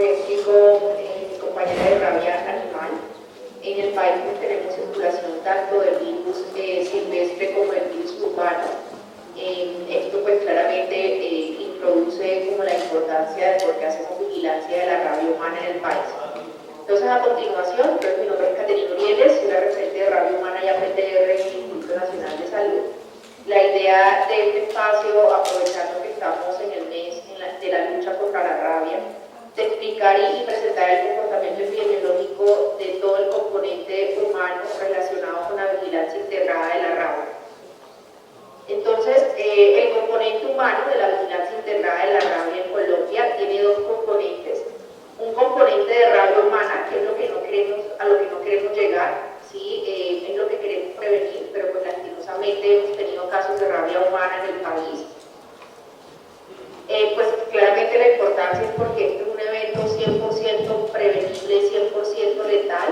que explicó mi compañera de rabia animal. En el país pues, tenemos circulación tanto del virus silvestre como del virus urbano. Esto pues claramente introduce como la importancia de por qué hacemos vigilancia de la rabia humana en el país. Entonces a continuación, mi nombre es Caterina Urieles, soy la referente de rabia humana y APTR en el Instituto Nacional de Salud. La idea de este espacio, aprovechando que estamos en el mes de la lucha contra la rabia, de explicar y presentar el comportamiento epidemiológico de todo el componente humano relacionado con la vigilancia integrada de la rabia. Entonces, el componente humano de la vigilancia integrada de la rabia en Colombia tiene dos componentes. Un componente de rabia humana, que es lo que no queremos, a lo que no queremos llegar, ¿sí? Es lo que queremos prevenir, pero pues lastimosamente hemos tenido casos de rabia humana en el país. Pues claramente la importancia es porque este es un evento 100% prevenible, 100% letal,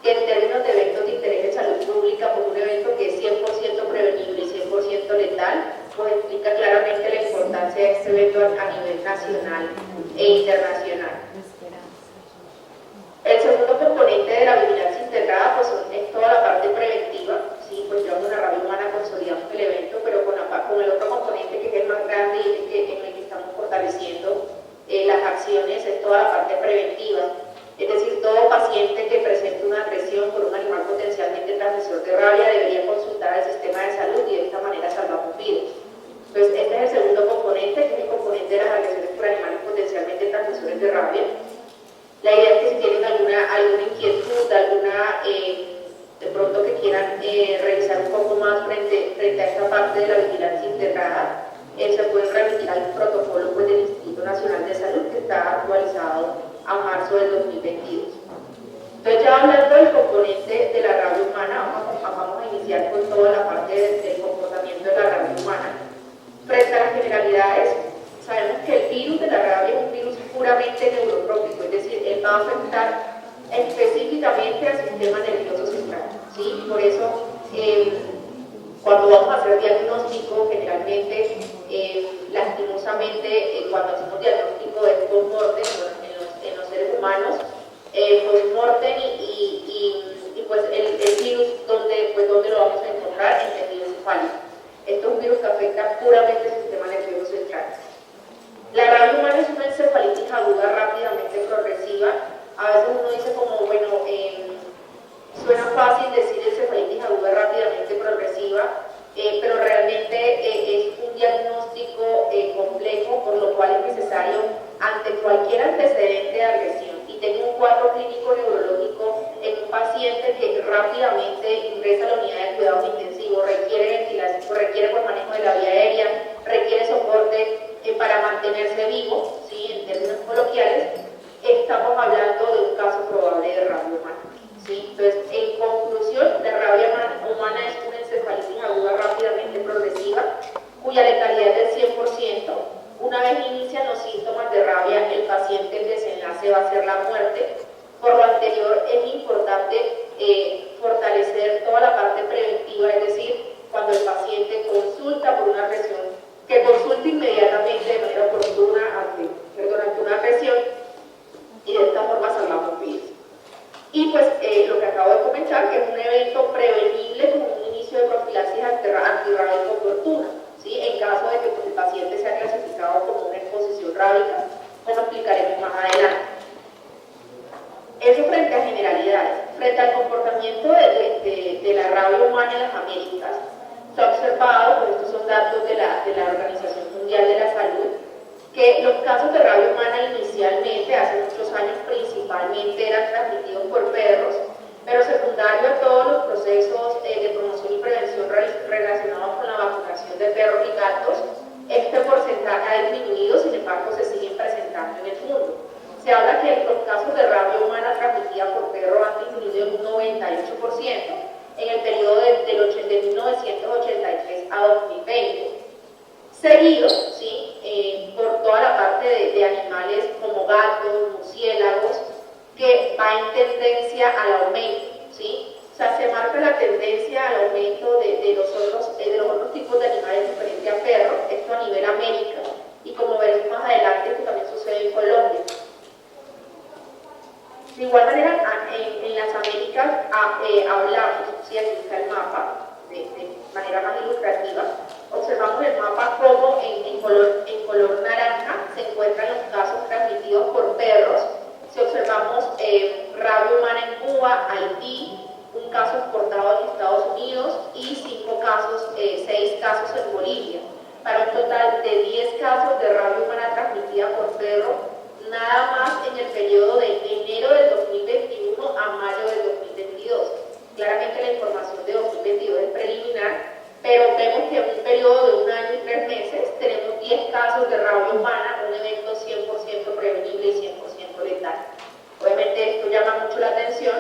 que en términos de eventos de interés de salud pública, pues un evento que es 100% prevenible y 100% letal, pues explica claramente la importancia de este evento a nivel nacional e internacional. El segundo componente de la vigilancia integrada pues, es toda la parte preventiva, ¿sí? Pues llevamos una rabia humana, consolidamos el evento, pero con el otro componente que es el más grande y en el que estamos fortaleciendo las acciones, es toda la parte preventiva. Es decir, todo paciente que presente una agresión por un animal potencialmente transmisor de rabia debería consultar al sistema de salud y de esta manera salvamos vidas. Entonces, este es el segundo componente, que es el componente de las agresiones por animales potencialmente transmisores de rabia. La idea es que si tienen alguna inquietud, de pronto que quieran revisar un poco más frente a esta parte de la vigilancia integrada, se pueden remitir al protocolo pues, del Instituto Nacional de Salud que está actualizado a marzo del 2022. Entonces ya hablando del componente de la rabia humana, vamos a iniciar con toda la parte del comportamiento de la rabia humana. Frente a las generalidades, sabemos que el virus de la rabia es un virus puramente neurotrópico, es decir, él va a afectar específicamente al sistema nervioso central, ¿sí? Por eso, cuando vamos a hacer diagnóstico, generalmente, lastimosamente, cuando hacemos diagnóstico de post-mortem en los seres humanos, post-mortem y pues el virus, ¿dónde lo vamos a encontrar? En el tejido encefálico. Esto es un virus que afecta puramente el sistema nervioso central. La rabia humana es una encefalitis aguda rápidamente progresiva. A veces uno dice como, bueno, suena fácil decir encefalitis aguda rápidamente progresiva, pero realmente es un diagnóstico complejo, por lo cual es necesario, ante cualquier antecedente de agresión y tenga un cuadro clínico neurológico en un paciente que rápidamente ingresa a la unidad de cuidados intensivos, requiere ventilación, requiere pues, manejo de la vía aérea, requiere soporte para mantenerse vivo, ¿sí? En términos coloquiales, estamos hablando de un caso probable de rabia humana, ¿sí? Entonces, en conclusión, la rabia humana es una encefalitis aguda rápidamente progresiva, cuya letalidad es del 100%. Una vez inician los síntomas de rabia, el paciente, el desenlace va a ser la muerte. Por lo anterior, es importante fortalecer toda la parte preventiva, es decir, cuando el paciente consulta por una agresión, que consulte inmediatamente de manera oportuna ante una agresión y de esta forma salvamos vidas. Y pues lo que acabo de comentar, que es un evento prevenible con un inicio de profilaxis antirrábica oportuna, ¿sí? En caso de que pues, el paciente sea clasificado como una exposición rábica, como explicaremos más adelante. Eso frente a generalidades. Frente al comportamiento de la rabia humana en las Américas, se ha observado, pues estos son datos de la Organización Mundial de la Salud, que los casos de rabia humana inicialmente, hace muchos años principalmente, eran transmitidos por perros, pero secundario a todos los procesos de promoción y prevención relacionados con la vacunación de perros y gatos, este porcentaje ha disminuido, sin embargo se siguen presentando en el mundo. Se habla que los casos de rabia humana transmitida por perro han disminuido en un 98% en el periodo de 1983 a 2020. Seguido, ¿sí? Por toda la parte de animales como gatos, murciélagos, que va en tendencia al aumento, ¿sí? O sea, se marca la tendencia al aumento de los otros tipos de animales diferentes a perros, esto a nivel América, y como veremos más adelante, esto también sucede en Colombia. perros. Si observamos rabia humana en Cuba, Haití, un caso exportado en Estados Unidos y 6 casos en Bolivia, para un total de 10 casos de rabia humana transmitida por perro, nada más en el periodo de enero del 2021 a mayo del 2022. Claramente la información de 2022 es preliminar, pero vemos que en un periodo de 1 año y 3 meses tenemos 10 casos de rabia humana, un evento 100% prevenible y 100% letal. Obviamente esto llama mucho la atención.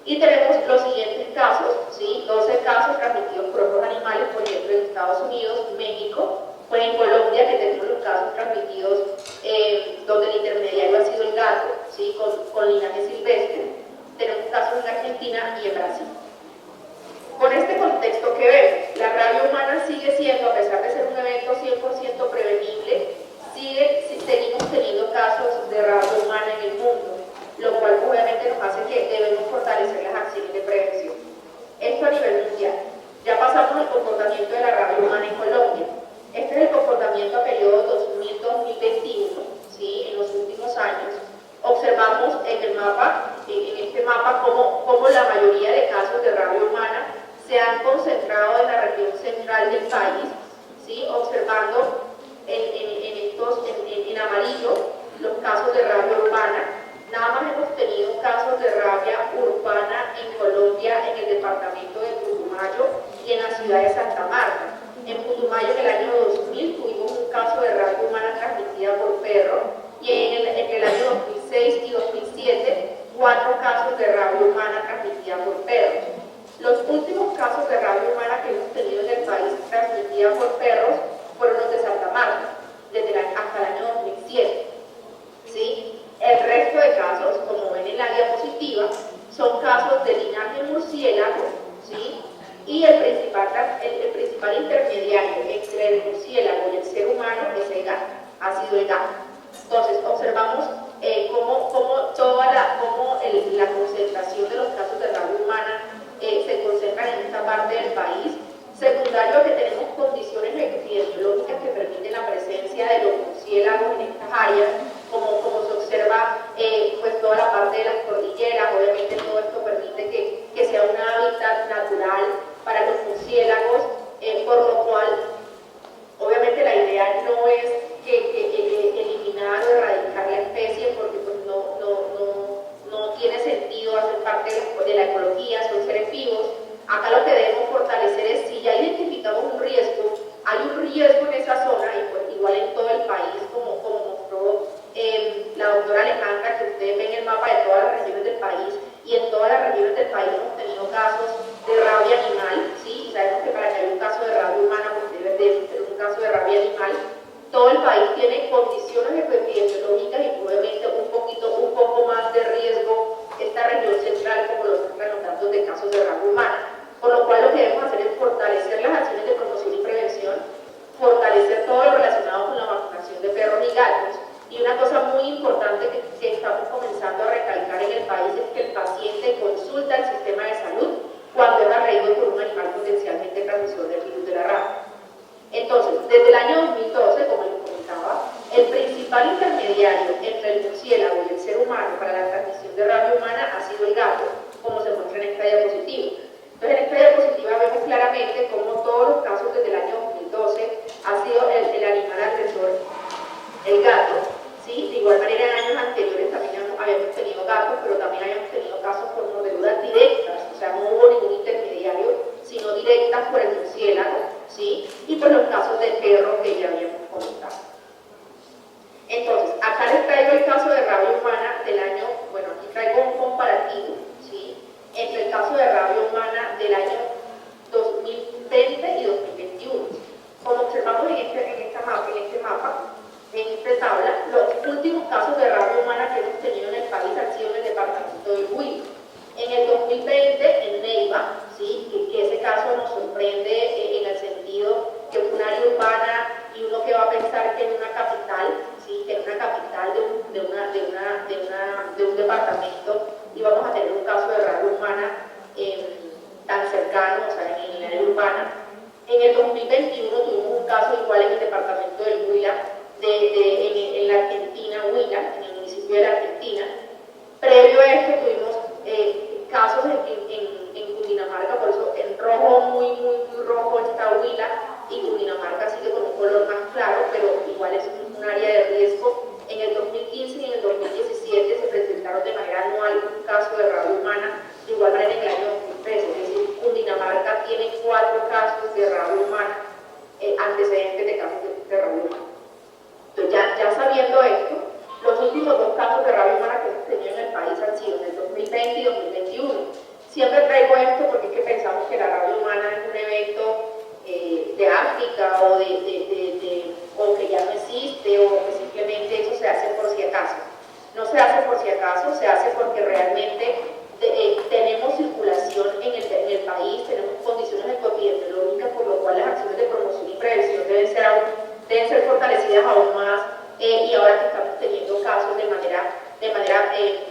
Y tenemos los siguientes casos, ¿sí? 12 casos transmitidos por otros animales, por ejemplo en Estados Unidos, México, pues en Colombia, que tenemos los casos transmitidos donde el intermediario ha sido el gato, ¿sí? con linaje silvestre. Tenemos casos en Argentina y en Brasil. Con este contexto que vemos, la rabia humana sigue siendo, a pesar de ser un evento 100% prevenible, seguimos teniendo casos de rabia humana en el mundo, lo cual obviamente nos hace que debemos fortalecer las acciones de prevención. Esto a nivel mundial. Ya pasamos al comportamiento de la rabia humana en Colombia. Este es el comportamiento a periodo 2000-2021, ¿sí? En los últimos años. Observamos en este mapa, cómo la mayoría de casos de rabia humana se han concentrado en la región central del país, ¿sí? Observando en amarillo los casos de rabia urbana. Nada más hemos tenido casos de rabia urbana en Colombia, en el departamento de Putumayo y en la ciudad de Santa Marta. En Putumayo, en el año 2000, tuvimos un caso de rabia humana transmitida por perro, y en el año 2006 y 2007, 4 casos de rabia humana transmitida por perros. Los últimos casos de rabia humana que hemos tenido en el país transmitida por perros fueron los de Santa Marta, hasta el año 2007. ¿Sí? El resto de casos, como ven en la diapositiva, son casos de linaje murciélago, ¿sí? Y el principal intermediario entre el murciélago y el ser humano es el gato, ha sido el gato. Entonces, observamos cómo la concentración de los casos de rabia humana se concentran en esta parte del país. Secundario, que tenemos condiciones epidemiológicas que permiten la presencia de los murciélagos en estas áreas, como se observa pues toda la parte de las cordilleras. Obviamente todo esto permite que sea un hábitat natural para los murciélagos, por lo cual obviamente la idea no es eliminar o erradicar la especie, porque pues no tiene sentido hacer parte de la ecología, son seres vivos. Acá lo que debemos fortalecer es, si ya identificamos un riesgo, hay un riesgo en esa zona, y pues igual en todo el país, como mostró la doctora Alejandra, que ustedes ven el mapa de todas las regiones del país, y en todas las regiones del país hemos tenido casos de rabia animal, ¿sí? Y sabemos que para que haya un caso de rabia humana, pues debe ser un caso de rabia animal. Todo el país tiene condiciones epidemiológicas y probablemente un poco más de riesgo esta región central, como lo están los datos de casos de rabia humana. Por lo cual lo que debemos hacer es fortalecer las acciones de promoción y prevención, fortalecer todo lo relacionado con la vacunación de perros y gatos. Y una cosa muy importante que estamos comenzando a recalcar en el país es que el paciente consulta el sistema de salud cuando es agredido por un animal potencialmente transmisor del virus de la rabia. Entonces, desde el año 2012, como les comentaba, el principal intermediario entre el murciélago y el ser humano para la transmisión de rabia humana ha sido el gato, como se muestra en esta diapositiva. Entonces, en esta diapositiva vemos claramente cómo todos los casos desde el año 2012 ha sido el animal agresor, el gato, ¿sí? De igual manera, en años anteriores también habíamos tenido gatos, pero también habíamos tenido casos por mordeduras directas, o sea, no hubo ningún intermediario, sino directas por el murciélago, ¿sí? Y por los casos de perro que ya habíamos comentado. Entonces, acá les traigo el caso de rabia humana del año, bueno, aquí traigo un comparativo, ¿sí? Entre el caso de rabia humana del año 2020 y 2021. Como observamos en este mapa, en esta tabla, los últimos casos de rabia humana que hemos tenido en el país han sido en el departamento del Huila. En el 2020, en Neiva, ¿sí? que ese caso nos sorprende en el sentido que es un área urbana, y uno que va a pensar que en una capital, ¿sí? Que en una capital de un departamento íbamos a tener un caso de rabia humana tan cercano, o sea, en el área urbana. En el 2021 tuvimos un caso igual en el departamento del Huila, en la Argentina, Huila, en el municipio de la Argentina, existe o que simplemente eso se hace por si acaso. No se hace por si acaso, se hace porque realmente tenemos circulación en el país, tenemos condiciones epidemiológicas, por lo cual las acciones de promoción y prevención deben ser fortalecidas aún más, y ahora que estamos teniendo casos de manera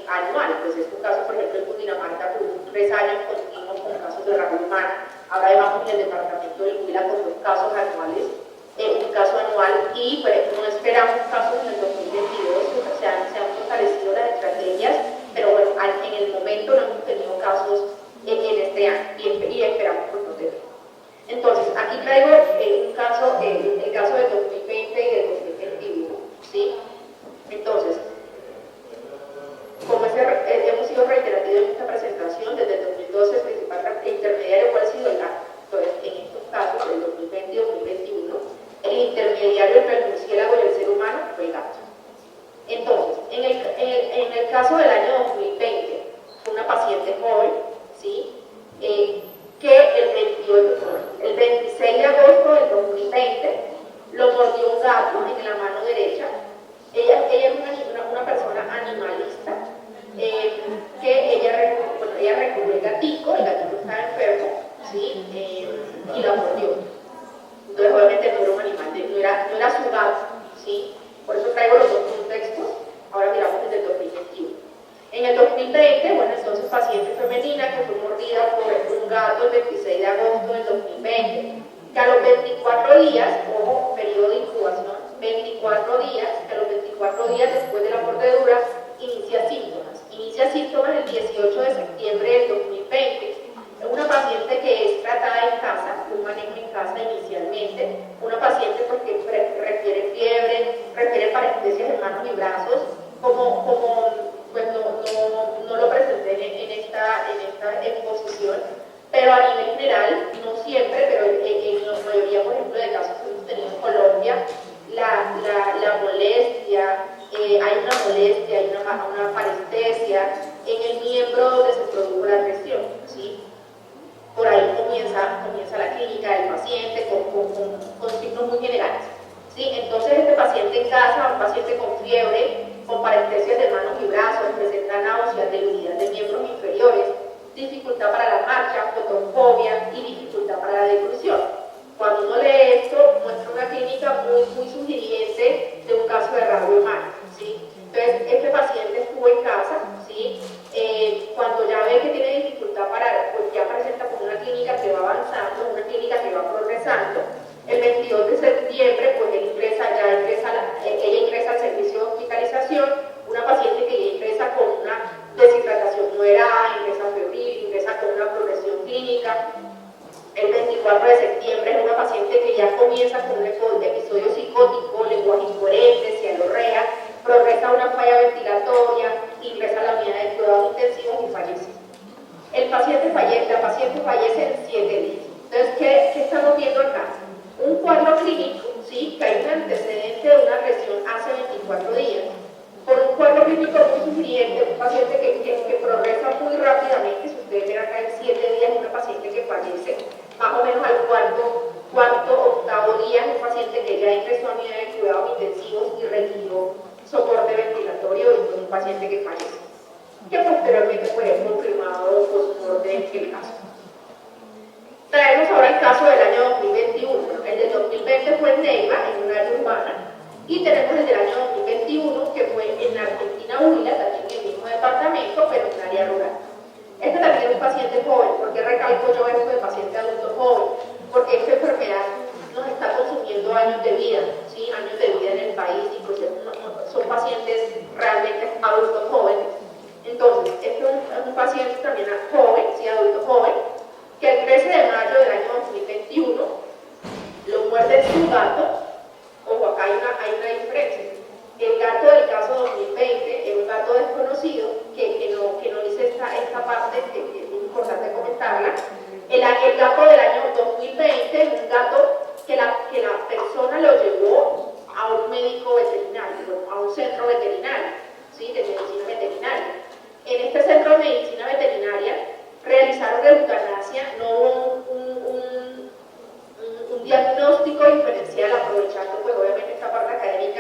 anual, pues es un caso, por ejemplo, en Cundinamarca, por 3 años continuos con casos de rabia humana. Ahora vamos en el departamento del Huila con 2 casos anuales, un caso anual, y pues, no esperamos casos en el 2022, se han fortalecido las estrategias, pero bueno, en el momento no hemos tenido casos en este año y esperamos por no tener. Entonces, aquí traigo el caso del 2020 y del 2021, ¿sí? Entonces, como hemos sido reiterativos en esta presentación, desde el 2012 el principal intermediario, ¿cuál ha sido el gato? Entonces, en estos casos, del 2020 y 2021, el intermediario entre el murciélago y el ser humano fue el gato. Entonces, en el caso del año 2020, fue una paciente joven, ¿sí? Que el 26 de agosto del 2020 lo mordió un gato en la mano derecha. Ella es una persona animalista, que ella recogió el gatito estaba enfermo, ¿sí? Y la mordió. Entonces obviamente no era un animal, no era su gato, ¿sí? Por eso traigo los 2 contextos. Ahora miramos desde el 2021. En el 2020, bueno, entonces paciente femenina que fue mordida por un gato el 26 de agosto del 2020, que a los 24 días, ojo, periodo de incubación, 24 días, que a los 24 días después de la mordedura inicia síntomas el 18 de septiembre del 2020. Es una paciente que es tratada en casa, un manejo en casa inicialmente, una paciente porque refiere fiebre, refiere parestesias en manos y brazos, pues no lo presenté en esta exposición, pero a nivel general, no siempre, pero en la mayoría, por ejemplo, de casos que hemos tenido en Colombia, la molestia, hay una parestesia en el miembro donde se produjo la agresión, ¿sí? Por ahí comienza la clínica del paciente con signos muy generales, ¿sí? Entonces este paciente en casa, un paciente con fiebre, con parestesias de manos y brazos, presenta náuseas, debilidad de miembros inferiores, dificultad para la marcha, fotofobia y dificultad para la deglución. Cuando uno lee esto, muestra una clínica muy sugiriente de un caso de rabia humana, ¿sí? Entonces, este paciente estuvo en casa, ¿sí? Cuando ya ve que tiene dificultad pues ya presenta como una clínica que va avanzando, una clínica que va progresando. El 22 de septiembre, pues ella ingresa al servicio de hospitalización, una paciente que ya ingresa con una deshidratación moderada, ingresa febril, ingresa con una progresión clínica. El 24 de septiembre es una paciente que ya comienza con un episodio psicótico, lenguaje incoherente, cialorrea, progresa a una falla ventilatoria, ingresa a la unidad de cuidados intensivos y fallece. La paciente fallece en 7 días. Entonces, ¿qué estamos viendo acá? Un cuadro clínico, ¿sí? Que hay un antecedente de una agresión hace 24 días. Por un cuadro clínico muy sugiriente, un paciente que progresa muy rápidamente, si ustedes ven acá en 7 días, una paciente que fallece, más o menos al octavo día, es un paciente que ya ingresó a unidad de cuidados intensivos y requirió soporte ventilatorio, y fue un paciente que fallece, que posteriormente fue confirmado post-mortem en el caso. Traemos ahora el caso del año 2021. El del 2020 fue en Neiva, en un área urbana, y tenemos el del año 2021, que fue en Argentina, Huila, también en el mismo departamento, pero en un área rural. Este también es un paciente joven. ¿Por qué recalco yo esto de paciente adulto joven? Porque esta enfermedad nos está consumiendo años de vida, ¿sí? Años de vida en el país, y pues son pacientes realmente adultos jóvenes. Entonces, este es un paciente también joven, ¿sí? Adulto joven, que el 13 de mayo del año 2021 lo muerde su gato. Ojo, acá hay una diferencia. El gato del caso 2020 era un gato desconocido, que no dice esta parte, que es importante comentarla. El gato del año 2020 es un gato que la persona lo llevó a un médico veterinario, a un centro veterinario, ¿sí? De medicina veterinaria. En este centro de medicina veterinaria realizaron la eutanasia, no hubo un diagnóstico diferencial, aprovechando pues obviamente esta parte académica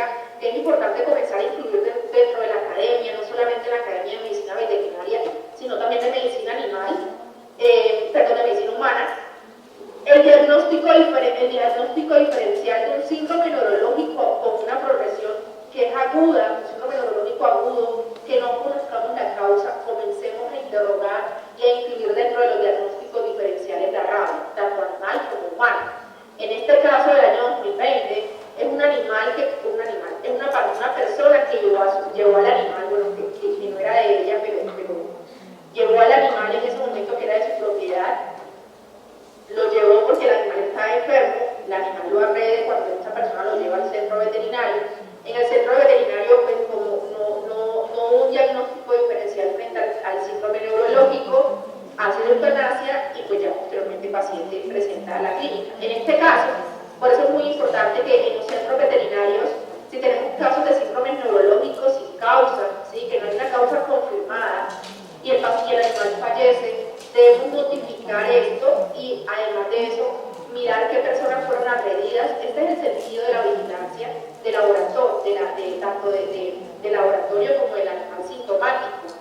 tanto de laboratorio como del animal sintomático,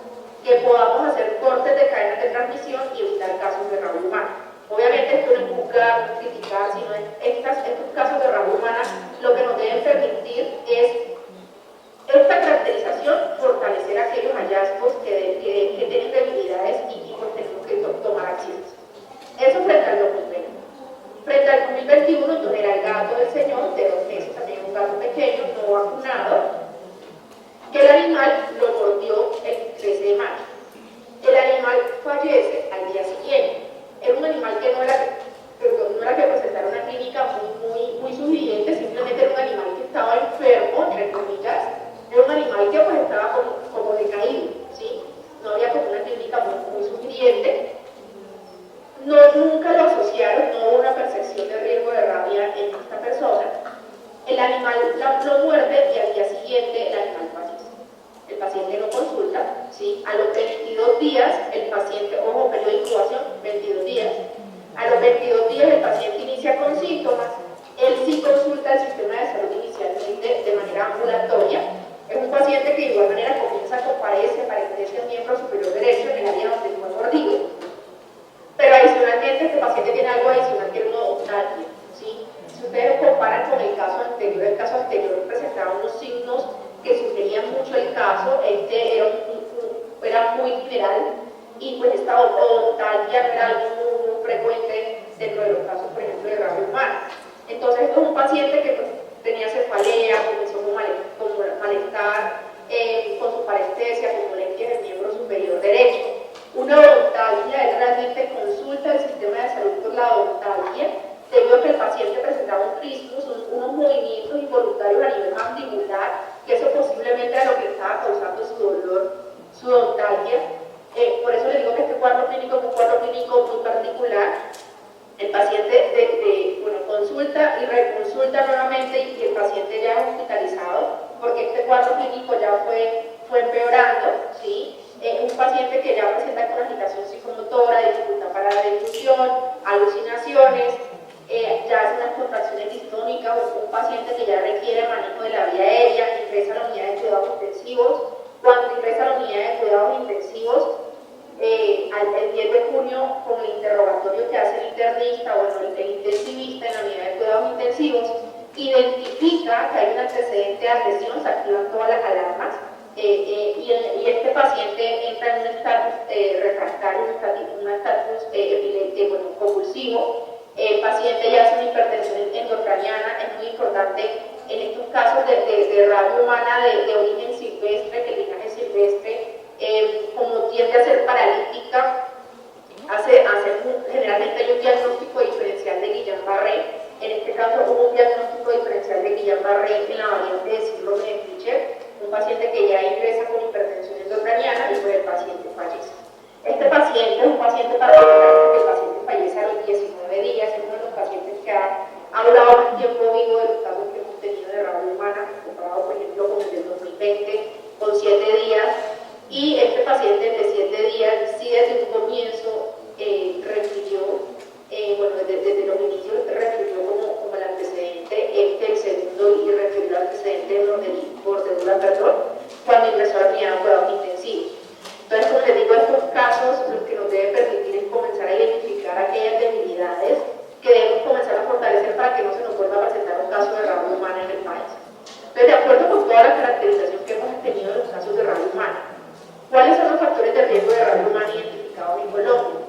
que podamos hacer cortes de cadenas de transmisión y evitar casos de rabia humana. Obviamente esto no es juzgar, no es criticar, sino estos casos de rabia humana lo que nos deben permitir es esta caracterización, fortalecer aquellos hallazgos que tienen debilidades y pues tenemos que tomar acciones. Eso frente al 2020. Frente al 2021, yo era el gato del señor, de 2 meses, también un gato pequeño, no vacunado, que el animal lo mordió el 13 de mayo. El animal fallece al día siguiente. Era un animal que no era que presentara una clínica muy sugiriente, simplemente era un animal que estaba enfermo, entre comillas, era un animal que pues estaba como decaído, ¿sí? No había como una clínica muy sugiriente. No, nunca lo asociaron, no hubo una percepción de riesgo de rabia en esta persona. El animal lo muerde y al día siguiente el animal fallece. El paciente no consulta, ¿sí? A los 22 días el paciente, ojo, periodo de incubación, 22 días. A los 22 días el paciente inicia con síntomas. Él sí consulta el sistema de salud inicialmente de manera ambulatoria. Es un paciente que de igual manera comienza a comparecer para el miembro superior derecho en el área donde fue mordido. Pero adicionalmente este paciente tiene algo adicional que es una odontalgia, ¿sí? Si ustedes comparan con el caso anterior presentaba unos signos que sugerían mucho el caso. Este era muy general y pues esta odontalgia era algo muy frecuente dentro de los casos, por ejemplo, de rabia humana. Entonces esto es un paciente que pues, tenía cefalea, comenzó con malestar, con su parestesia, con molestias del miembro superior derecho. Una odontalgia, él realmente consulta el sistema de salud por la odontalgia, debido a que el paciente presentaba un trismus, unos movimientos involuntarios a nivel mandibular, que eso posiblemente era lo que estaba causando su dolor, su odontalgia. Por eso le digo que este cuadro clínico es un cuadro clínico muy particular. El paciente consulta y reconsulta nuevamente y el paciente ya es hospitalizado, porque este cuadro clínico ya fue empeorando, ¿sí? Un paciente que ya presenta con agitación psicomotora, dificultad para la difusión, alucinaciones, ya hace unas contracciones distónicas, o un paciente que ya requiere manejo de la vía aérea, ingresa a la unidad de cuidados intensivos. Cuando ingresa a la unidad de cuidados intensivos, el 10 de junio, con el interrogatorio que hace el internista o el intensivista en la unidad de cuidados intensivos, identifica que hay un antecedente de agresión, se activan todas las alarmas, y este paciente entra en un estatus refractario, un estatus convulsivo. El paciente ya hace una hipertensión endocraniana. Es muy importante en estos casos de rabia humana de origen silvestre, que el linaje silvestre, como tiende a ser paralítica, generalmente hay un diagnóstico diferencial de Guillain-Barré. En este caso hubo un diagnóstico diferencial de Guillain-Barré en la variante de síndrome de Fischer, un paciente que ya ingresa con hipertensión endocraniana y pues el paciente fallece. Este paciente es un paciente particular porque el paciente fallece a los 19 días, es uno de los pacientes que ha durado más tiempo vivo de los casos que hemos tenido de rabia humana, comparado por ejemplo con el del 2020, con 7 días. Y este paciente de 7 días sí desde un comienzo refirió, desde los inicios refirió como el antecedente, el segundo, y refirió el antecedente de mordedura, cuando ingresó a la unidad de cuidados intensivos. Entonces, como les digo, estos casos lo que nos debe permitir es comenzar a identificar aquellas debilidades que debemos comenzar a fortalecer para que no se nos vuelva a presentar un caso de rabia humana en el país. Entonces, de acuerdo con toda la caracterización que hemos tenido de los casos de rabia humana, ¿cuáles son los factores de riesgo de rabia humana identificados en Colombia?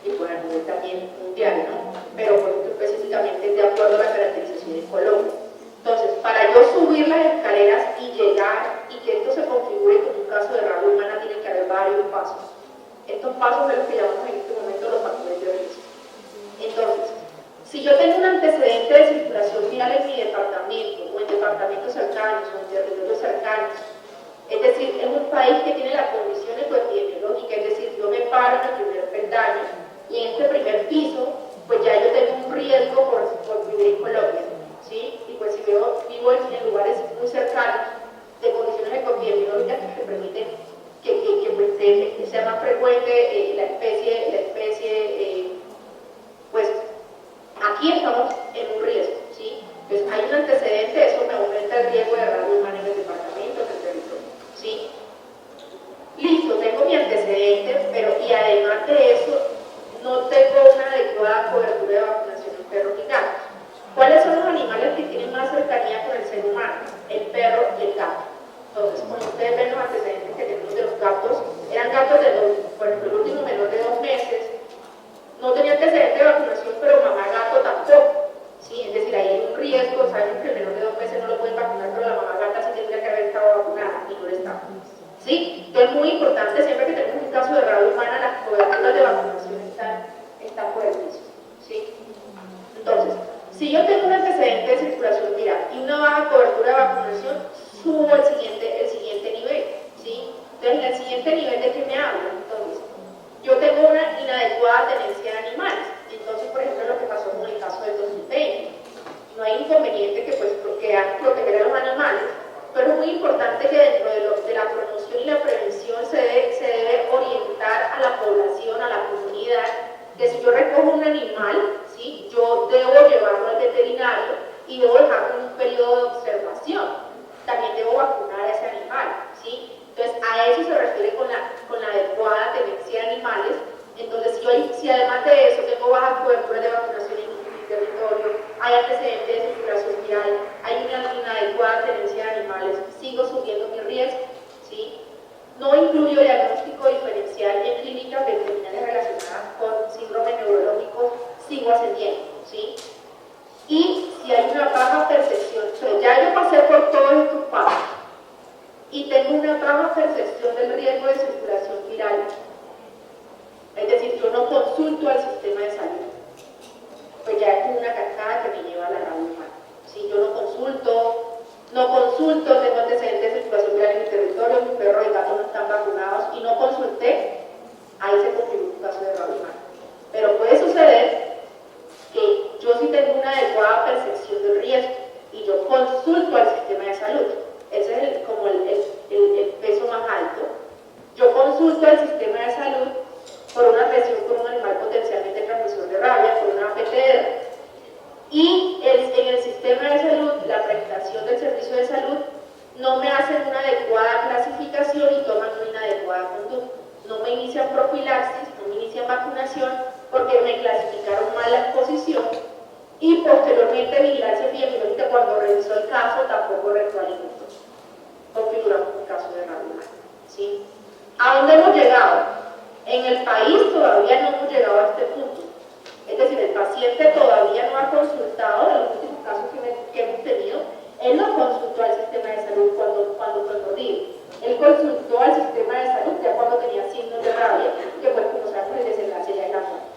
Y por a nivel también mundial, ¿no? Pero específicamente de acuerdo a la caracterización en Colombia. Entonces, para yo subir las escaleras y llegar y que esto se configure como un caso de rabia humana, tiene que haber varios pasos. Estos pasos son los que llamamos en este momento los factores de riesgo. Entonces, si yo tengo un antecedente de circulación viral en mi departamento, o en departamentos cercanos, o en territorios cercanos, es decir, es un país que tiene la condición epidemiológica, es decir, yo me paro en el primer peldaño y en este primer piso, pues ya yo tengo un riesgo por vivir en Colombia, ¿sí? Y pues si vivo en lugares muy cercanos, de condiciones epidemiológicas que permiten que sea más frecuente la especie, pues aquí estamos en un riesgo, ¿sí? Entonces hay hay un antecedente, eso me aumenta el riesgo de radio humana en el departamento, en el territorio. ¿Sí? Listo, tengo mi antecedente, pero y además de eso, no tengo una adecuada cobertura de vacunación en perros y gatos. ¿Cuáles son los animales que tienen más cercanía con el ser humano? El perro y el gato. Entonces, como ustedes ven los antecedentes que tenemos de los gatos, eran gatos por ejemplo, el último menor de 2 meses, no tenía antecedente de vacunación, pero mamá gato tampoco. ¿Sí? Es decir, ahí hay un riesgo, saben que el menor de 2 meses no lo pueden vacunar, pero la mamá gata sí tendría que haber estado vacunada y no lo estaba. ¿Sí? Entonces es muy importante, siempre que tenemos un caso de rabia humana, las coberturas de vacunación están por el piso. ¿Sí? Entonces, si yo tengo un antecedente de circulación viral y una baja cobertura de vacunación, subo el siguiente nivel. ¿Sí? Entonces, en el siguiente nivel, ¿de qué me hablo? Entonces, yo tengo una inadecuada tenencia de animales. Entonces, por ejemplo, lo que pasó con el caso del 2020. No hay inconveniente que pues proteger a los animales, pero es muy importante que dentro de la promoción y la prevención se debe orientar a la población, a la comunidad, que si yo recojo un animal, ¿sí? Yo debo llevarlo al veterinario y debo dejarlo en un periodo de observación. También debo vacunar a ese animal, ¿sí? Entonces, a eso se refiere con la adecuada tenencia de animales. Entonces, si además de eso tengo baja cobertura de vacunación en mi territorio, hay antecedentes de circulación viral, hay una inadecuada tenencia de animales, sigo subiendo mi riesgo, ¿sí? No incluyo diagnóstico diferencial en clínicas veterinarias relacionadas con síndromes neurológicos, sigo ascendiendo, ¿sí? Y si hay una baja percepción, pero ya yo pasé por todos estos pasos y tengo una baja percepción del riesgo de circulación viral, es decir, yo no consulto al sistema de salud, pues ya es una cascada que me lleva a la rabia humana. Si yo no consulto, tengo antecedentes de circulación viral en mi territorio, mi perro y gato no están vacunados y no consulté, ahí se configura un caso de rabia humana. Pero puede suceder que yo sí tengo una adecuada percepción del riesgo y yo consulto al sistema de salud. Ese es como el peso más alto. Yo consulto al sistema de salud por una agresión con un animal potencialmente transmisor de rabia, por una PTR. Y en el sistema de salud, la prestación del servicio de salud, no me hacen una adecuada clasificación y toman una inadecuada conducta. No me inician profilaxis, no me inician vacunación, porque me clasificaron mal la exposición y posteriormente vigilancia epidemiológica cuando revisó el caso tampoco retroalimentó. Configuramos un caso de rabia humana. ¿Sí? ¿A dónde hemos llegado? En el país todavía no hemos llegado a este punto. Es decir, el paciente todavía no ha consultado, en los últimos casos que hemos tenido, él no consultó al sistema de salud cuando fue mordido. Él consultó al sistema de salud ya cuando tenía signos de rabia, que pues como sabemos el desenlace ya era muerte.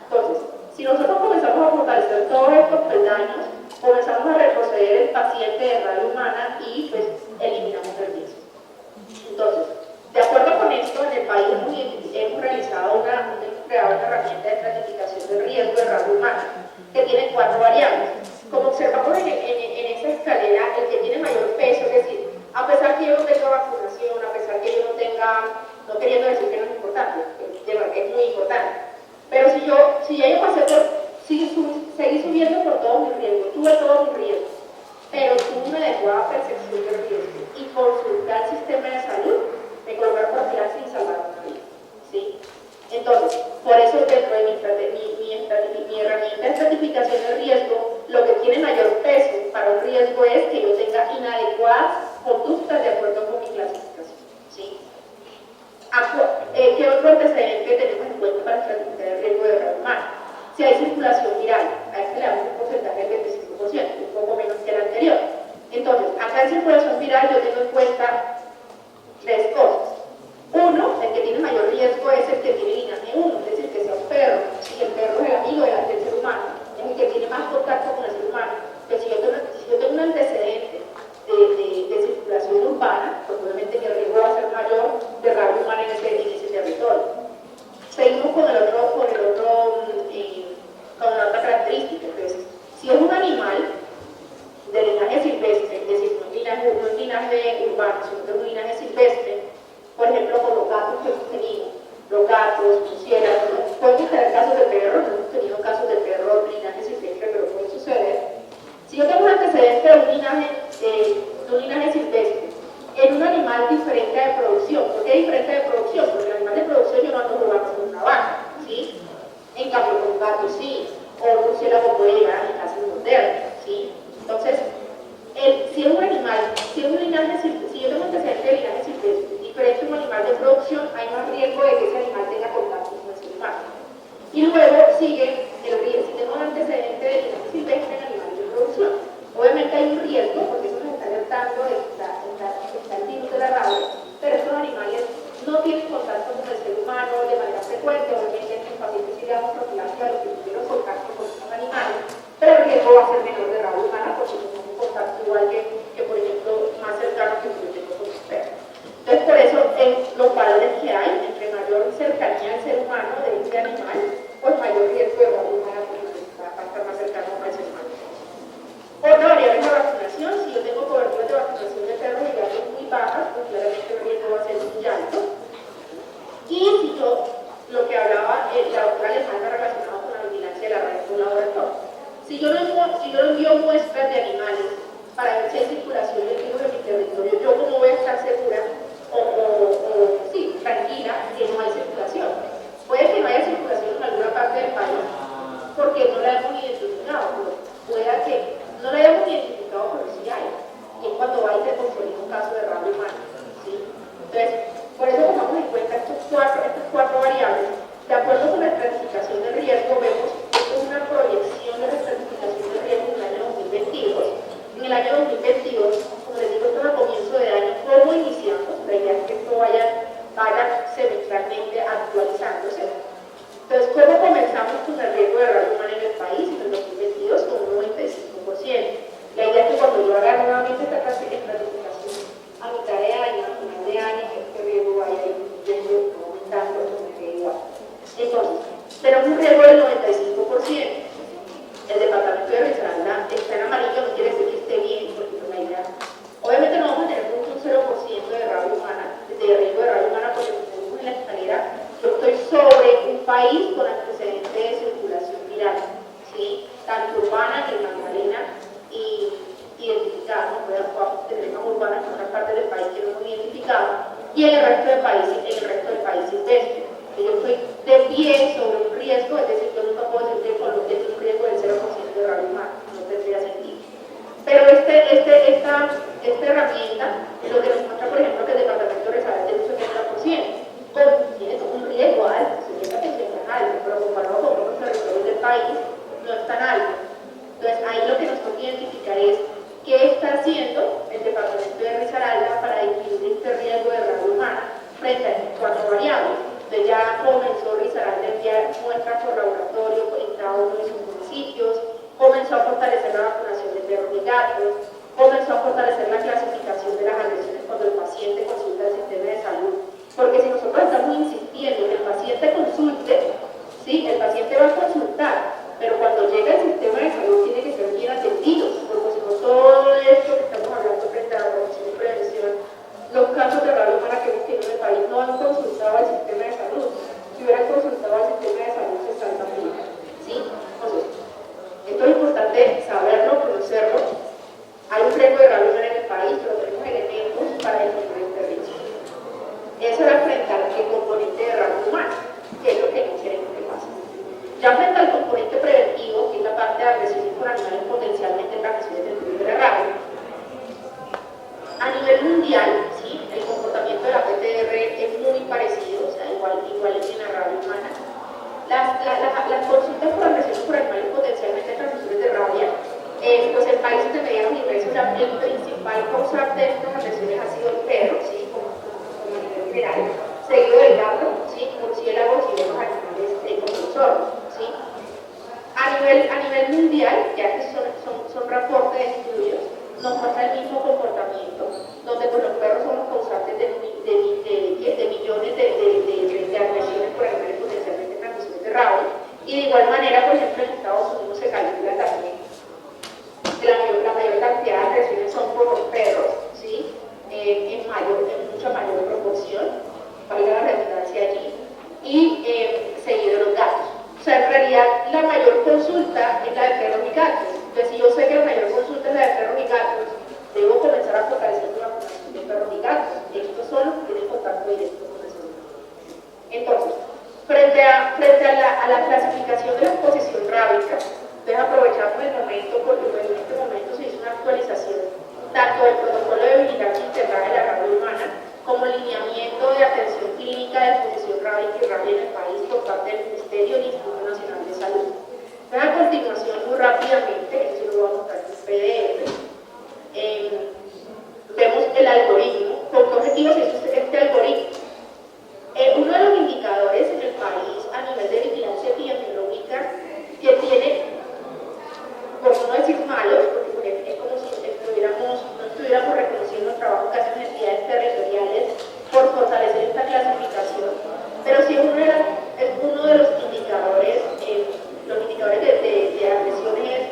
Entonces, si nosotros comenzamos a fortalecer todos estos peldaños, comenzamos a retroceder el paciente de rabia humana y pues eliminamos el riesgo. Entonces, de acuerdo con esto, en el país hemos creado una herramienta de estratificación del riesgo de rabia humana que tiene 4 variables. Como observamos en esa escalera, el que tiene mayor peso, es decir, a pesar que yo no tenga vacunación, a pesar que yo no tenga, no queriendo decir que no es importante, es muy importante, pero si ya yo pasé por, seguí subiendo por todos mis riesgos, tuve todos mis riesgos, pero tuve una adecuada percepción del riesgo y consulté al sistema de salud, me colocaron profilaxis y salvaron una vida. ¿Sí? Entonces, por eso dentro de mi herramienta de estratificación del riesgo, lo que tiene mayor peso para un riesgo es que yo tenga inadecuadas conductas de acuerdo con mi clasificación. ¿Sí? ¿Qué otro antecedente tenemos en cuenta para estratificar el riesgo de rabia humana? Si hay circulación viral, a este le damos un porcentaje del 25%, un poco menos que el anterior. Entonces, acá en circulación viral yo tengo en cuenta 3 cosas. Uno, el que tiene mayor riesgo es el que tiene linaje 1, es decir, que sea un perro. Si el perro es el amigo del ser humano, es el que tiene más contacto con el ser humano. Pero si yo tengo un antecedente de circulación urbana, pues obviamente mi riesgo va a ser mayor de rabia humana en ese territorio. Seguimos con la otra característica. Entonces, si es un animal de linaje silvestre, es decir, no es linaje urbano, sino que es un linaje silvestre, por ejemplo, con los gatos que hemos tenido, los gatos, murciélagos, podemos tener casos de perros, no hemos tenido casos de perros linaje silvestre, pero puede suceder. Si yo tengo un antecedente si es un animal, si es un linaje silvestre, si yo tengo antecedentes de linaje silvestre diferente a un animal de producción, hay más riesgo de que ese animal tenga contacto con el ser humano. Y luego sigue el riesgo, si tengo un antecedente de linaje silvestre en animales de producción. Obviamente hay un riesgo, porque eso nos está alertando, está el virus de la rabia, pero estos animales no tienen contacto con el ser humano de manera frecuente. Obviamente en pacientes sí le damos profilaxia a los primeros contactos con estos animales, pero el riesgo va a ser menor de rabia humana porque tenemos un contacto igual que por ejemplo, más cercano que yo tengo con un perro. Entonces, por eso, en los valores que hay, entre mayor cercanía al ser humano de este animal, pues mayor riesgo de rabia humana porque va a estar más cercano al ser humano. Otra variable es la vacunación. Si yo tengo coberturas de vacunación de perros y gatos muy bajas, pues claramente el riesgo va a ser muy alto. Y si yo, lo que hablaba la doctora Alejandra relacionado con la vigilancia de la red de un laboratorio, si yo no envío muestras de animales para ver si hay circulación de virus en mi territorio, yo cómo voy a estar segura sí, tranquila que no hay circulación. Puede que no haya circulación en alguna parte del país porque no la hemos identificado, pero pueda que no la hayamos identificado, pero sí hay, que es cuando va y se consolida un caso de rabia humana, ¿sí? Entonces, por eso tomamos en cuenta estas cuatro variables. De acuerdo con la estratificación del riesgo, vemos que esto es una proyección de la estratificación del riesgo en el año 2022. En el año 2022, como les digo, esto es a comienzo de año, ¿cómo iniciamos? La idea es que esto vaya semestralmente actualizándose. Entonces, ¿cómo comenzamos con el riesgo de rabia humana en el país en el 2022? Con un 95%. La idea es que cuando yo haga nuevamente esta estratificación a mitad de año, a final de año, que este riesgo vaya disminuyendo, aumentando, me quede igual. Entonces, tenemos un riesgo del 95%. El departamento de Risaralda está en amarillo, no quiere decir que esté bien, porque no es la idea. Obviamente no vamos a tener un 0% de rabia humana, de riesgo de rabia humana, porque como tenemos en la escalera, yo estoy sobre un país con antecedentes de circulación viral, ¿sí? Tanto urbana que Magdalena y identificada, no podemos tener más urbanas en otras partes del país que no hemos identificado, y en el resto del país silvestre. Yo estoy de pie sobre un riesgo, es decir, yo nunca puedo decir que con lo que es un riesgo del 0% de rabia humana, no tendría sentido. Pero esta herramienta es lo que nos muestra, por ejemplo, que el departamento de Risaralda tiene un 70%, tiene un riesgo alto, 70% es alto, pero comparado con otros territorios del país, no es tan alto. Entonces, ahí lo que nos toca identificar es qué está haciendo el departamento de Risaralda para disminuir este riesgo de rabia humana frente a estas cuatro variables. Entonces, ya comenzó Risaralda a enviar muestras por laboratorio en cada uno de sus municipios, comenzó a fortalecer la vacunación de perros y gatos, comenzó a fortalecer la clasificación de las agresiones cuando el paciente consulta el sistema de salud. Porque si nosotros estamos insistiendo en que el paciente consulte, ¿sí? El paciente va a consultar, pero cuando llega el sistema de salud tiene que ser bien atendido, porque si no todo esto que estamos hablando frente a la prevención y prevención, los casos de rabia humana que hemos tenido en el país no han consultado al sistema de salud. Si hubieran consultado al sistema de salud se salva bien, ¿sí? Entonces, esto es importante saberlo, conocerlo. Hay un riesgo de rabia humana en el país, pero tenemos elementos para disminuir este riesgo. Eso era frente al componente de rabia humana, que es lo que no queremos que pase. Ya frente al componente preventivo, que es la parte de agresiones por animales potencialmente transmisibles del virus de la rabia, a nivel mundial, ¿sí? El comportamiento de la PTR es muy parecido, o sea, igual en la rabia humana. Las consultas por agresiones por animales potencialmente transmisores de rabia, pues en países de medianos ingresos, el principal causante de estas agresiones ha sido el perro, ¿sí? Como a nivel general, seguido del gato, ¿sí? Murciélagos y otros animales como los zorros, ¿sí? A nivel mundial, ya que son reportes de estudios, nos muestra el mismo comportamiento, donde pues, los perros son los causantes de millones de agresiones por animales potencialmente transmisores de rabia. Y de igual manera, por ejemplo, en Estados Unidos se calcula también que la mayor cantidad de agresiones son por los perros, ¿sí? En mucha mayor proporción, valga la redundancia allí, y seguido de los gatos. O sea, en realidad la mayor consulta es la de perros y gatos. Entonces, si yo sé que la mayor consulta es la de perros y gatos, debo comenzar a fortalecer la vacunación de perros y gatos. Estos son los que tienen contacto directo con el ser humano. Entonces, frente a la clasificación de la exposición alineamiento de atención clínica de exposición rábica y rabia en el país por parte del Ministerio del Instituto Nacional de Salud. Entonces, a continuación, muy rápidamente, esto lo voy a mostrar en PDF, vemos el algoritmo. ¿Con qué objetivos es este algoritmo? Uno de los indicadores en el país a nivel de vigilancia epidemiológica que tiene, por no decir malos, porque es como si no estuviéramos reconociendo el trabajo que hacen entidades territoriales por fortalecer esta clasificación, pero sí es uno de los indicadores de agresiones es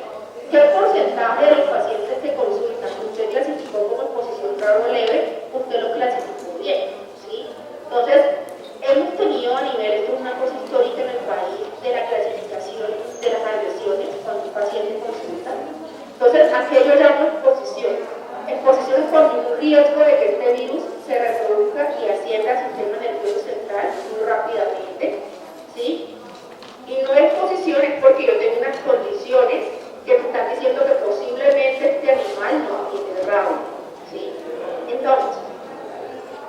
qué porcentaje de los pacientes que consultan que usted clasificó como exposición grave o leve, usted lo clasificó bien, ¿sí? Entonces, hemos tenido a nivel, esto es una cosa histórica en el país, de la clasificación de las agresiones cuando un paciente consulta. Entonces, aquello llamo exposición. Exposición es cuando hay un riesgo de que este virus se reproduzca y ascienda al sistema nervioso central muy rápidamente, ¿sí? Y no exposición es porque yo tengo unas condiciones que me están diciendo que posiblemente este animal no tiene rabia, ¿sí? Entonces,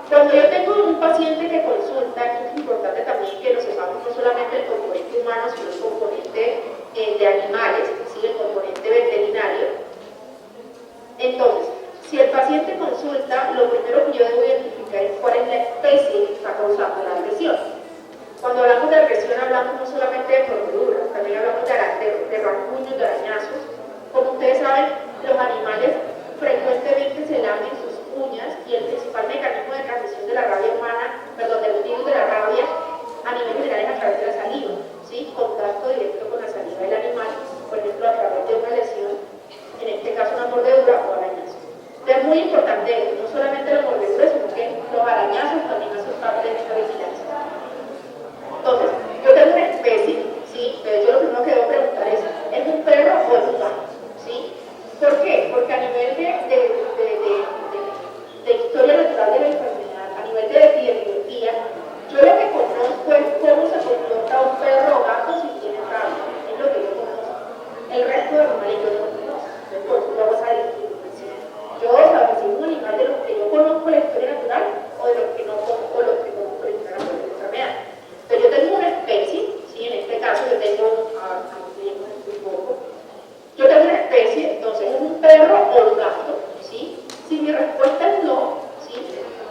cuando yo tengo un paciente que consulta, es importante también que lo sepamos no solamente el componente humano, sino el componente de animales, ¿sí? El componente veterinario. Entonces, si el paciente consulta, lo primero que yo debo identificar es cuál es la especie que está causando la agresión. Cuando hablamos de agresión, hablamos no solamente de mordeduras, también hablamos de rasguños, de arañazos. Como ustedes saben, los animales frecuentemente se lamen sus uñas y el principal mecanismo de transmisión de la rabia humana, perdón, del virus de la rabia a nivel general es a través de la saliva, ¿sí? Contacto directo con la saliva del animal, por ejemplo, a través de una lesión, en este caso una mordedura o arañazo. Entonces es muy importante esto, no solamente la mordedura, sino que los arañazos también hacen parte de esta vigilancia. Entonces, yo tengo una especie, ¿sí? Pero yo lo primero que debo preguntar ¿es un perro o es un gato? ¿Sí? ¿Por qué? Porque a nivel de historia natural de la enfermedad, a nivel de epidemiología, yo lo que conozco es cómo se comporta un perro o gato si tiene rabia, es lo que yo conozco. El resto de animales yo no conozco, entonces por eso yo hago esa distinción. Yo saber si es un animal de los que yo conozco la historia natural o de los que no conozco, los que conozco la historia natural de la enfermedad. Pero yo tengo una especie, ¿sí? En este caso yo tengo yo tengo una especie, entonces es un perro o un gato, ¿sí? Si mi respuesta es no, ¿sí?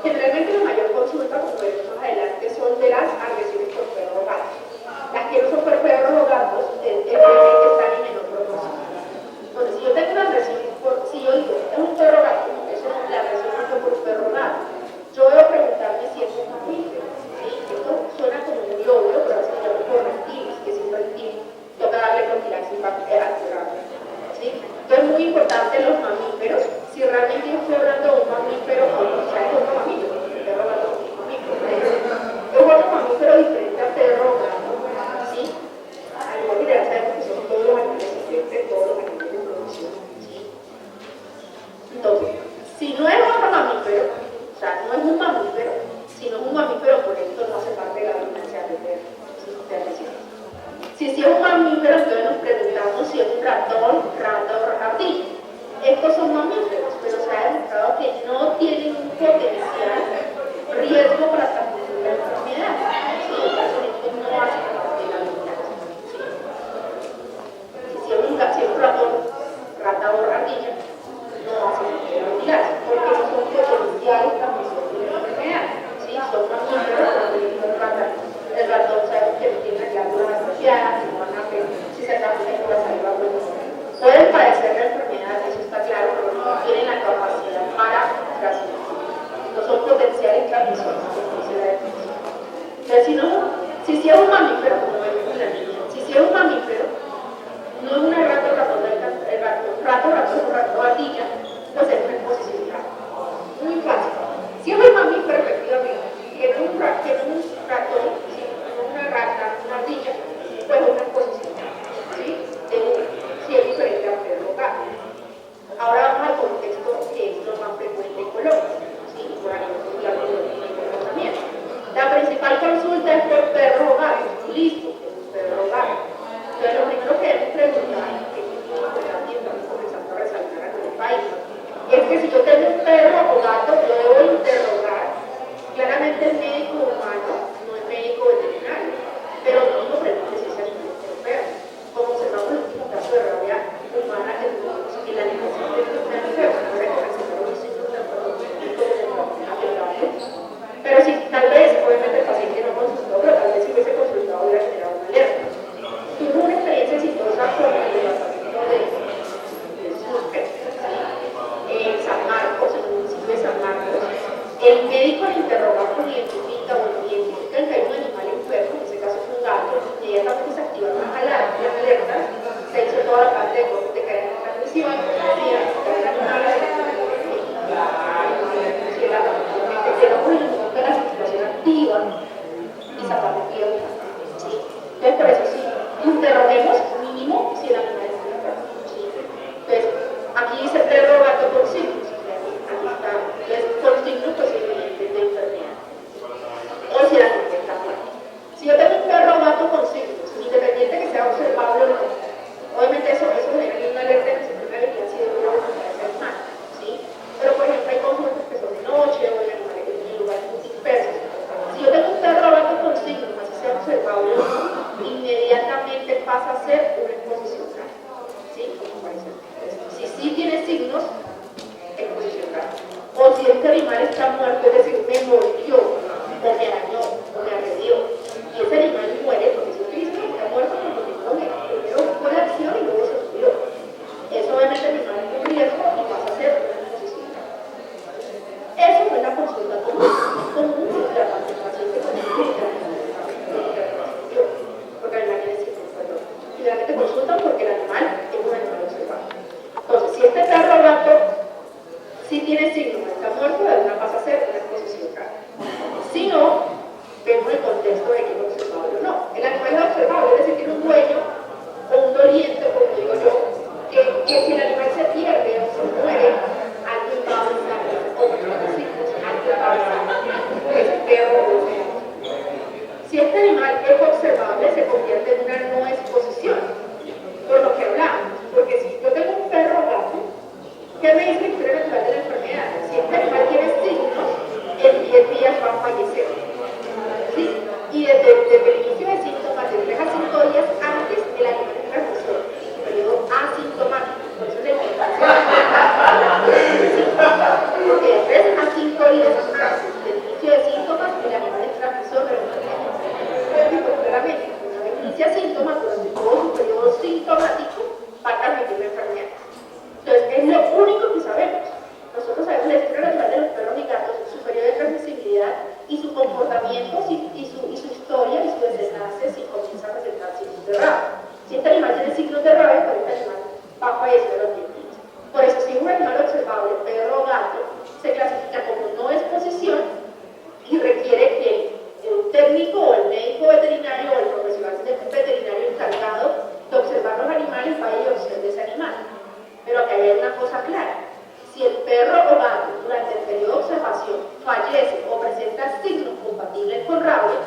Generalmente la mayor consulta, como veremos más adelante, son de las agresiones por perro o gato. Las que no son por perros o gatos, realmente están en menor proporción. Entonces, si yo tengo una agresión si yo digo, es un perro o gato, eso la agresión no fue por un perro o gato, yo debo preguntarme si es un mamífero, ¿sí? Esto suena como un lóbulo, pero así se llama por reptiles, que siempre toca darle profilaxis antirrábica. ¿Sí? Entonces es muy importante los mamíferos, si realmente yo estoy hablando de un mamífero, o sea, es otro mamífero, el perro gato es un mamífero, es otro mamífero diferente al perro gato, ¿sí? A nivel general sabemos que son todos los animales silvestres, todos los animales de producción, ¿sí? Entonces, si no es otro mamífero, o sea, no es un mamífero, si no es un mamífero, por esto no hace parte de la vigilancia de agresión. Si es un mamífero, entonces nos preguntamos si es un ratón, rata o ardilla. Estos son mamíferos, pero se ha demostrado que no tienen un potencial riesgo para transmitir la enfermedad. ¿Sí? Por eso estos no hacen parte de la vigilancia. ¿Sí? Si es un ratón, rata o ardilla, no hacen parte de la vigilancia, porque no son potenciales transmisores de la enfermedad. ¿Sí? Son mamíferos, pero no tratan. El ratón sabe que no tiene glándulas asociadas, no van a ver si se transmiten por la saliva o no. Pueden padecer la enfermedad, eso está claro, pero no tienen la capacidad para transmitir. No son potenciales transmisores, como dice la definición. Entonces, si es un mamífero, como vemos en la niña, si es un mamífero, no es una rato, ardilla, pues es una exposición grave. Muy fácil. Si es un mamífero, efectivamente, tiene un ratón, una rata, una ardilla, pues una exposición, ¿sí? Si es diferente a perro o gato. Ahora vamos al contexto que es lo más frecuente en Colombia, ¿sí? Por a nivel popular y comportamiento. La principal consulta es por perro o gato, listo, es un perro o gato. Entonces lo primero que debemos preguntar, que es muy importante y estamos comenzando a resaltar en el país, es que si yo tengo un perro o gato, yo debo interrogar el médico al interrogar identifica que hay un animal enfermo, en este caso es un gato, inmediatamente se activaron las alertas, se hizo toda la parte de cadena de transmisión, de la situación activa y zapato pierna. ¿Sí? Entonces, por eso sí, interroguemos mínimo si el animal está enfermo. ¿Sí? Entonces, aquí dice perro o gato con signos. Aquí está. Entonces, con signos posiblemente de enfermedad. O si el animal está muerto. Si yo tengo un perro o gato con signos, independiente que sea observable o no, obviamente eso genera una alerta en el sistema de vigilancia de dolor contra ese animal. ¿Sí? Pero, por ejemplo, hay conjuntos que son de noche o de animales en lugares muy dispersos. Si yo tengo un perro o gato con signos, así sea observable o no, inmediatamente pasa a ser una exposición grave. ¿Sí? Como parece. Si sí tiene signos, exposición grave. O si este animal está muerto, es decir, me mordió, o me arañó, o me agredió, y ese animal muere, porque si utiliza está muerto, porque primero fue la acción y luego se murió. Eso obviamente el animal es un riesgo y pasa a ser una exposición grave. Eso no es la consulta común. Común es la paciente con porque el animal tiene signos, perdón. Finalmente consultan porque el animal es un animal observado. Entonces, si este perro o gato sí tiene signos, está muerto, de alguna pasa a ser una exposición grave. Si no, vemos el contexto de que es observable o no. El animal es observable, es decir, tiene un dueño o un doliente, como digo yo, que si el animal se pierde o se muere, alguien va a avisar, o los signos, alguien va a avisar, que es perro o gato. Si este animal es observable, se convierte en una no exposición, por lo que hablamos. Porque si yo tengo un perro o gato, ¿qué me dice la historia natural de la enfermedad? Si este animal tiene signos, en 10 días va a fallecer. ¿Sí? Y desde el inicio de síntomas, de 3 a 5 días antes, el animal es transmisor, en su periodo asintomático. Por eso es la importancia porque de 3 a 5 días antes del inicio de síntomas, el animal es transmisor de la enfermedad. Claramente, una vez inicia síntomas, durante todo su periodo sintomático, va a transmitir la enfermedad. Entonces, es lo único que sabemos. Nosotros sabemos la historia natural de los perros y gatos, su periodo de transmisibilidad y su comportamiento y su historia y su desenlace si comienza a presentar signos de rabia. Si este animal tiene signos de rabia, pues este animal va a fallecer a los 10 días. Por eso, si un animal observable, perro o gato, se clasifica como no exposición y requiere que el técnico o el médico veterinario o el profesional veterinario encargado de observar los animales vaya y observe ese animal. Pero acá hay una cosa clara. Si el perro o gato durante el periodo de observación fallece o presenta signos compatibles con rabia,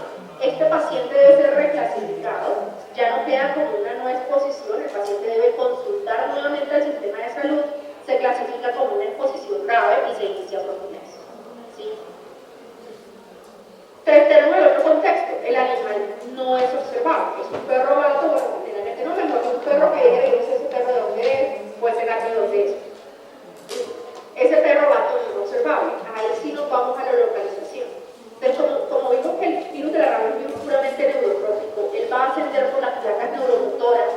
este paciente debe ser reclasificado, ya no queda como una no exposición, el paciente debe consultar nuevamente al sistema de salud, se clasifica como una exposición grave y se inicia profilaxis. ¿Sí? Entonces tenemos el otro contexto, el animal no es observado, es un perro o gato, bueno, finalmente no, mejor un perro que llegue y no sé ese perro de dónde es, o ese gato de dónde es. Ese perro o gato no es observable, ahí sí nos vamos a la localización. Entonces, como vimos que el virus de la rabia es un virus puramente neurotrópico, él va a ascender por las placas neuromotoras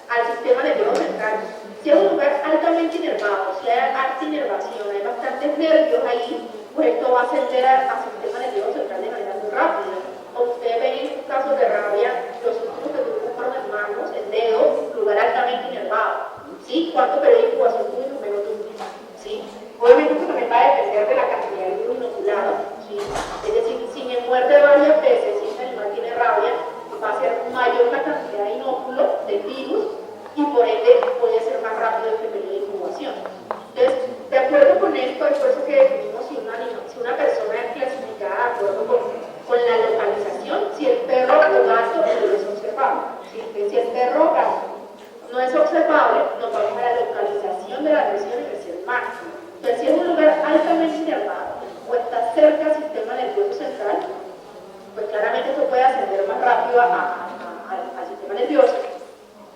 al sistema nervioso central. Si es un lugar altamente inervado, si hay alta inervación, hay bastantes nervios ahí, pues esto va a ascender al sistema nervioso central de manera muy rápida. Como ustedes ven en estos casos de rabia, los últimos que tuvimos fueron en manos, en dedos, lugar altamente inervado. ¿Sí? ¿Cuánto periodo de incubación tuvimos? Menos de un día. ¿Sí? Obviamente esto también va a depender de la cantidad de virus inoculado. ¿Sí? Es decir, si me muerde varias veces, si este animal tiene rabia, va a ser mayor la cantidad de inóculo del virus y por ende puede ser más rápido este periodo de incubación. Entonces, de acuerdo con esto, es por eso que definimos si una persona es clasificada de acuerdo con la localización, si el perro o gato no es observable. ¿Sí? Si el perro o gato no es observable, nos vamos a la localización de la agresión en el ser humano. Entonces, si es un lugar altamente inervado o está cerca al sistema nervioso central, pues claramente esto puede ascender más rápido al sistema nervioso,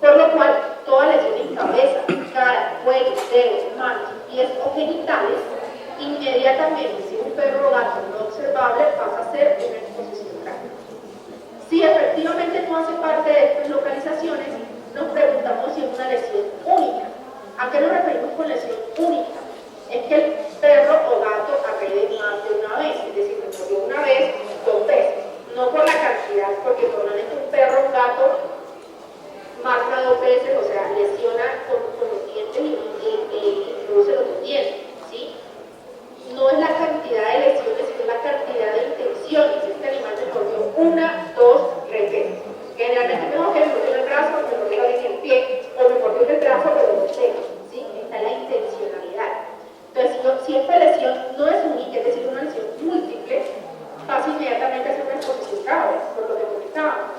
por lo cual toda lesión en cabeza, cara, cuello, dedos, manos, pies o genitales, inmediatamente, si un perro o gato no observable, pasa a ser una exposición grave. Si efectivamente no hace parte de estas localizaciones, nos preguntamos si es una lesión única. ¿A qué nos referimos con lesión única? Es que el perro o gato agrede más de una es decir, me mordió una vez, 2 veces, no por la cantidad, porque normalmente un perro, un gato, marca 2 veces, o sea, lesiona con los dientes y introduce los dientes, ¿sí? No es la cantidad de lesiones, sino la cantidad de intenciones. Este animal me mordió 1, 2, 3 veces. Generalmente tengo que me mordió en el brazo, me mordió en el pie, o me mordió en el brazo, pero no sé, ¿sí? Está la intencionalidad. Entonces, si esta lesión no es única, es decir, una lesión múltiple, pasa inmediatamente a hacer una exposición grave, por lo que comentábamos.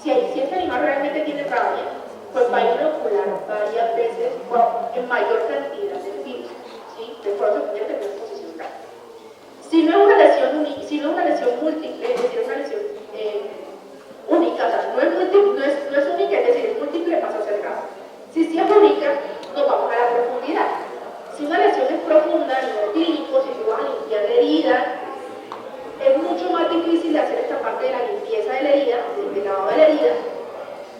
Si este animal realmente tiene rabia, pues va a inocular varias veces, en mayor cantidad de virus, ¿sí? De por eso convierte en una exposición grave. Si no es una lesión única, si no es una lesión múltiple, es decir, una lesión única, o sea, no es única, es decir, es múltiple, pasa a ser grave. Si sí es única, nos vamos a la profundidad. Si una lesión es profunda a nivel clínico, si tú vas a limpiar la herida, es mucho más difícil de hacer esta parte de la limpieza de la herida, del lavado de la herida,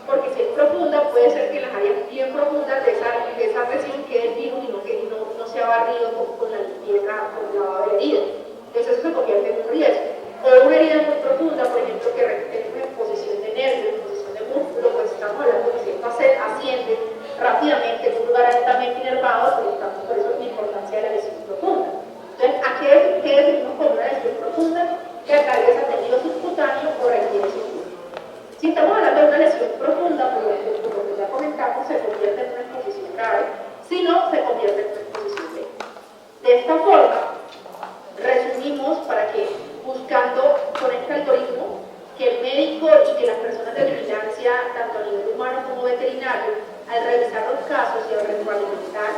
porque si es profunda, puede ser que en las áreas bien profundas de esa lesión quede el virus y no se ha barrido con la limpieza, con el lavado de la herida. Entonces eso se convierte en un riesgo. O una herida muy profunda, por ejemplo, que tenemos exposición de nervios, exposición de músculo, pues estamos hablando de que si esto asciende rápidamente en un lugar altamente inervado, pues por eso es la importancia de la lesión profunda. Entonces, ¿a qué definimos como una lesión profunda? Que atraviesa tejido subcutáneo o requiere sutura. Si estamos hablando de una lesión profunda, por lo que ya comentamos, se convierte en una exposición grave, si no, se convierte en una exposición leve. De esta forma, resumimos para que, buscando con este algoritmo, que el médico y que las personas de vigilancia, tanto a nivel humano como veterinario, al revisar los casos y al retroalimentar,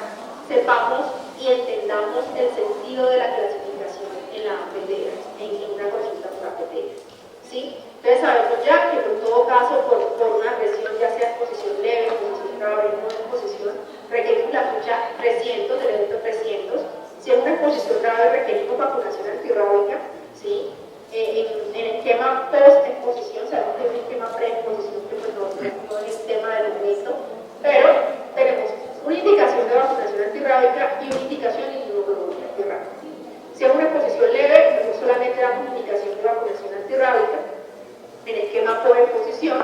sepamos y entendamos el sentido de la clasificación en la APTR, en una consulta por APTR. ¿Sí? Entonces sabemos ya que en todo caso, por una agresión, ya sea exposición leve, exposición grave, no exposición, requerimos la ficha 300, del evento 300. Si es una exposición grave, requerimos vacunación antirrábica, ¿sí? En el tema post-exposición, sabemos que es un esquema pre-exposición, que pues no es el tema del momento, pero tenemos una indicación de vacunación antirrábica y una indicación de inmunoglobulina antirrábica. Si es una exposición leve, no solamente damos indicación de vacunación antirrábica en esquema post-exposición,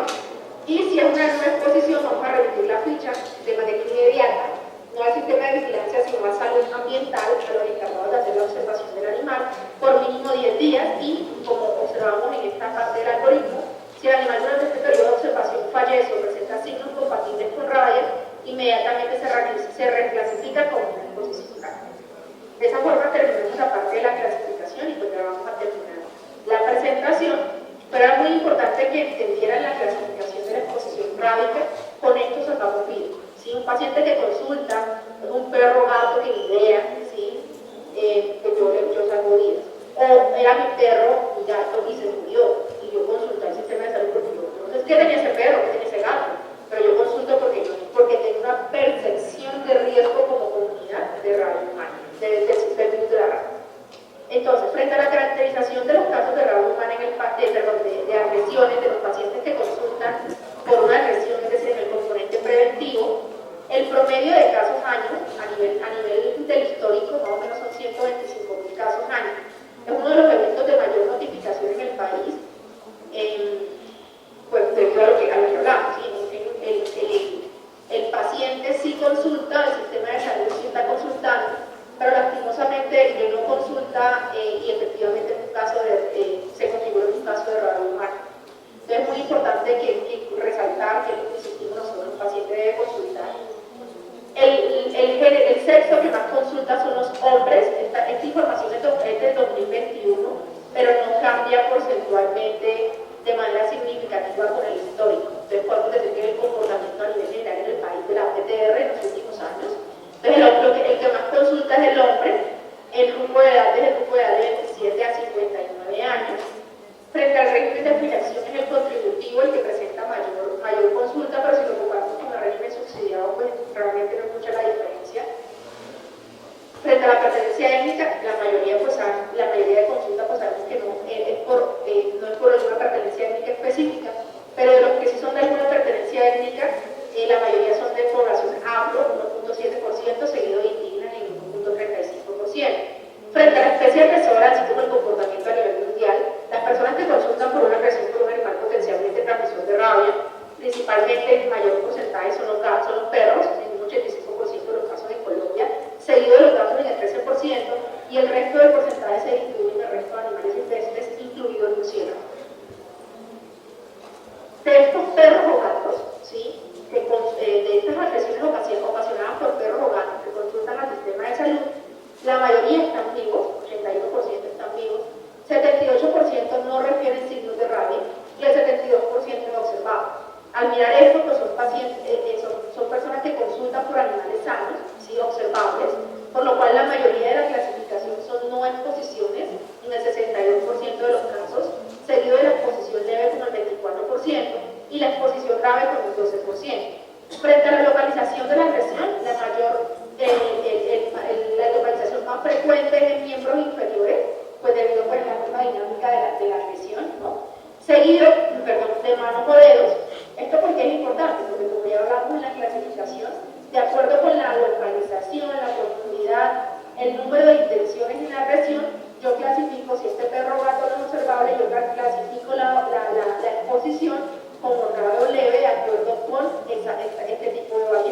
y si es una nueva exposición, vamos a remitir la ficha de manera inmediata, no al sistema de vigilancia, sino a salud ambiental, a los encargados de hacer la observación del animal, por mínimo 10 días, y como observamos en esta parte del algoritmo, si el animal durante este periodo de observación fallece o presenta signos compatibles con rabia, inmediatamente se reclasifica como una exposición grave. De esa forma terminamos la parte de la clasificación y pues ya vamos a terminar la presentación, pero era muy importante que entendieran la clasificación de la exposición rábica. Con esto sacamos virus. ¿Sí? Un paciente que consulta es un perro gato que idea, ¿sí? Que yo salgo vidas. O era mi perro, mi gato, y se murió, y yo consulté al sistema de salud porque yo no sé qué tenía ese perro, qué tenía ese gato, pero yo consulto porque tengo una percepción de riesgo como comunidad de rabia humana, del virus de la rabia. Entonces, frente a la caracterización de los casos de rabia humana de agresiones de los pacientes que consultan por una agresión, es decir, en el componente preventivo, el promedio de casos año, a nivel del histórico, más o menos son 125.000 casos año. Es uno de los eventos de mayor notificación en el país, pues debido a lo que hablamos, ¿sí? El paciente sí consulta, el sistema de salud sí está consultando, pero lastimosamente él no consulta y efectivamente en un caso se configura un caso de rabia humana. Entonces es muy importante que resaltar que lo que insistimos nosotros, el paciente debe consultar. El sexo que más consulta son los hombres. Esta información es del 2021, pero no cambia porcentualmente de manera significativa con el histórico. Entonces podemos decir que el comportamiento a nivel general en el país de la APTR en los últimos años. Entonces el que más consulta es el hombre. El grupo de edad es el grupo de edad de 27 a 59 años. Frente al régimen de afiliación es el contributivo el que presenta mayor consulta, pero si lo comparamos con el régimen subsidiado, pues realmente no es mucha la diferencia. Frente a la pertenencia étnica, la mayoría de consultas pues sabemos que no es por alguna pertenencia étnica específica, pero de los que sí son de alguna pertenencia étnica, la mayoría son de población afro, 1.7%, seguido de indígenas en 1.35%. Frente a la especie agresora, así como el comportamiento a nivel mayoría están vivos, 81% están vivos, 78% no refieren signos de rabia y el 72% inobservado. Al mirar esto, pues son pacientes, son personas que consultan por animales sanos, sí, observables, por lo cual la mayoría de la clasificación son no exposiciones, en el 62% de los casos, seguido de la exposición leve con el 24% y la exposición grave con el 12%. Frente a la localización de la agresión, la localización más frecuente es en miembros inferiores, pues debido pues, a la misma dinámica de la agresión, ¿no? Seguido, de manos o dedos. Esto porque es importante, porque como ya hablamos en la clasificación, de acuerdo con la localización, la profundidad, el número de intenciones en la agresión, yo clasifico si este perro o gato no es observable, yo clasifico la exposición como grave o leve de acuerdo con este tipo de variables.